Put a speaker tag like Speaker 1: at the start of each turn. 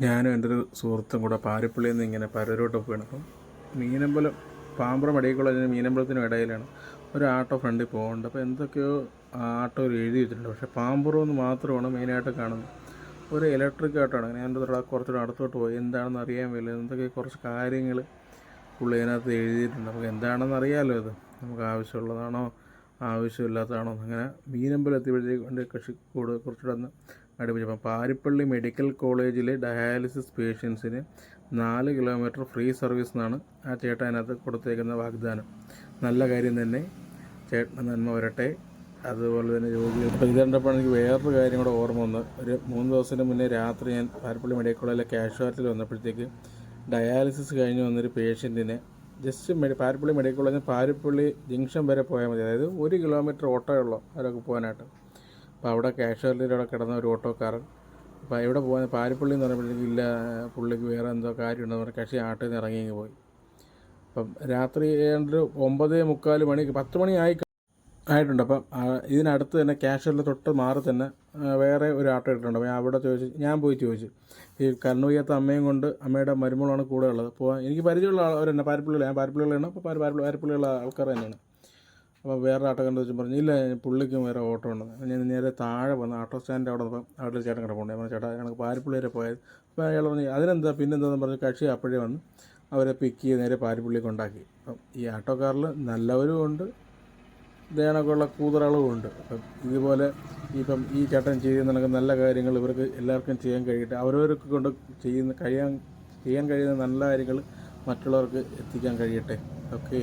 Speaker 1: ഞാനും എൻ്റെ ഒരു സുഹൃത്തും കൂടെ പാരിപ്പള്ളിയിൽ നിന്ന് ഇങ്ങനെ പരരോട്ട് പോയാണ്. അപ്പം മീനമ്പലം പാമ്പ്ര മെഡിക്കൽ കോളേജിന് മീനമ്പലത്തിനും ഇടയിലാണ് ഒരു ആട്ടോ ഫ്രണ്ടിൽ പോകുന്നുണ്ട്. അപ്പോൾ എന്തൊക്കെയോ ആട്ടോ എഴുതി വെച്ചിട്ടുണ്ട്. പക്ഷേ പാമ്പുറം എന്ന് മാത്രമാണ് മെയിനായിട്ട് കാണുന്നത്. ഒരു ഇലക്ട്രിക് ആട്ടോയാണ്. ഞാൻ എൻ്റെ കുറച്ചുകൂടെ അടുത്തോട്ട് പോയി എന്താണെന്ന് അറിയാൻ വേണ്ടി എന്തൊക്കെ കുറച്ച് കാര്യങ്ങൾ പുള്ളി അതിനകത്ത് എഴുതിയിട്ടുണ്ട്. നമുക്ക് എന്താണെന്ന് അറിയാമല്ലോ, ഇത് നമുക്ക് ആവശ്യമുള്ളതാണോ ആവശ്യമില്ലാത്തതാണോ. അങ്ങനെ മീനമ്പലം എത്തിയപ്പോഴത്തേക്ക് എൻ്റെ കൃഷിക്കൂട് കുറച്ചുകൂടെ ഒന്ന് അടുപ്പിച്ചപ്പം പാരിപ്പള്ളി മെഡിക്കൽ കോളേജിലെ ഡയാലിസിസ് പേഷ്യൻസിന് 4 കിലോമീറ്റർ ഫ്രീ സർവീസ് എന്നാണ് ആ ചേട്ടൻ അതിനകത്ത് കൊടുത്തേക്കുന്ന വാഗ്ദാനം. നല്ല കാര്യം തന്നെ, ചേട്ടന് നന്മ വരട്ടെ. അതുപോലെ തന്നെ രോഗി അപ്പോൾ ഇത് കണ്ടപ്പോൾ എനിക്ക് വേറൊരു കാര്യം കൂടെ ഓർമ്മ വന്നു. ഒരു 3 ദിവസത്തിന് മുന്നേ രാത്രി ഞാൻ പാരിപ്പള്ളി മെഡിക്കൽ കോളേജിലെ കാഷ്വാലിറ്റിയിൽ വന്നപ്പോഴത്തേക്ക് ഡയാലിസിസ് കഴിഞ്ഞ് വന്നൊരു പേഷ്യൻറ്റിനെ ജസ്റ്റ് പാരിപ്പള്ളി മെഡിക്കൽ കോളേജിൽ പാരിപ്പള്ളി ജംഗ്ഷൻ വരെ പോയാൽ മതി. അതായത് 1 കിലോമീറ്റർ ഓട്ടോയുള്ളൂ അവരൊക്കെ പോകാനായിട്ട്. അപ്പോൾ അവിടെ കാഷ്വാലിറ്റിയുടെ അവിടെ കിടന്ന ഒരു ഓട്ടോക്കാരൻ അപ്പോൾ ഇവിടെ പോകാൻ പാരിപ്പള്ളി എന്ന് പറയുമ്പോഴത്തേക്ക് ഇല്ല, പുള്ളിക്ക് വേറെ എന്തോ കാര്യമുണ്ടെന്ന് പറഞ്ഞാൽ കക്ഷി ആട്ടിൽ നിന്ന് ഇറങ്ങി പോയി. അപ്പം രാത്രി ഏതാണ്ട് 9:45 മണി 10 മണി ആയിട്ടുണ്ട്. അപ്പം ഇതിനടുത്ത് തന്നെ കാഷ്വാലിറ്റി തൊട്ട് മാറി തന്നെ വേറെ ഒരു ആട്ടോ ഇട്ടിട്ടുണ്ട്. അപ്പോൾ അവിടെ ഞാൻ പോയി ചോദിച്ചു, ഈ കണ്ണുയ്യാത്ത അമ്മയും കൊണ്ട് അമ്മയുടെ മരുമകളാണ് കൂടെ ഉള്ളത്. അപ്പോൾ എനിക്ക് പരിചയമുള്ള അവരെന്നെ ഞാൻ പാരിപ്പള്ളിയിലാണ്. അപ്പോൾ പാരിപ്പള്ളിയുള്ള ആൾക്കാർ തന്നെയാണ്. അപ്പോൾ വേറെ ആട്ടോ കണ്ടു വെച്ച് പറഞ്ഞു ഇല്ല, പുള്ളിക്കും വേറെ ഓട്ടോ ഉണ്ടെന്ന്. ഞാൻ നേരെ താഴെ വന്ന് ഓട്ടോ സ്റ്റാൻഡിൻ്റെ അവിടെ വന്നപ്പോൾ അവിടെ ചേട്ടൻ കിടപ്പുണ്ട്. ഞാൻ പറഞ്ഞു ചേട്ടാ ഞങ്ങൾക്ക് പാരിപ്പള്ളി വരെ പോയത്. അപ്പോൾ അയാൾ പറഞ്ഞു അതിനെന്താ പിന്നെന്താണെന്ന് പറഞ്ഞ് കക്ഷി അപ്പോഴേ വന്ന് അവരെ പിക്ക് ചെയ്ത് നേരെ പാരിപ്പള്ളി കൊണ്ടാക്കി. അപ്പം ഈ ആട്ടോക്കാരിൽ നല്ലവരും ഉണ്ട്, ദേണക്കുള്ള കൂതറകളും ഉണ്ട്. അപ്പം ഇതുപോലെ ഇപ്പം ഈ ചേട്ടൻ ചെയ്യുന്ന നല്ല കാര്യങ്ങൾ ഇവർക്ക് എല്ലാവർക്കും ചെയ്യാൻ കഴിയട്ടെ. അവരവർക്ക് കൊണ്ട് ചെയ്യാൻ കഴിയുന്ന നല്ല കാര്യങ്ങൾ മറ്റുള്ളവർക്ക് എത്തിക്കാൻ കഴിയട്ടെ. ഓക്കെ.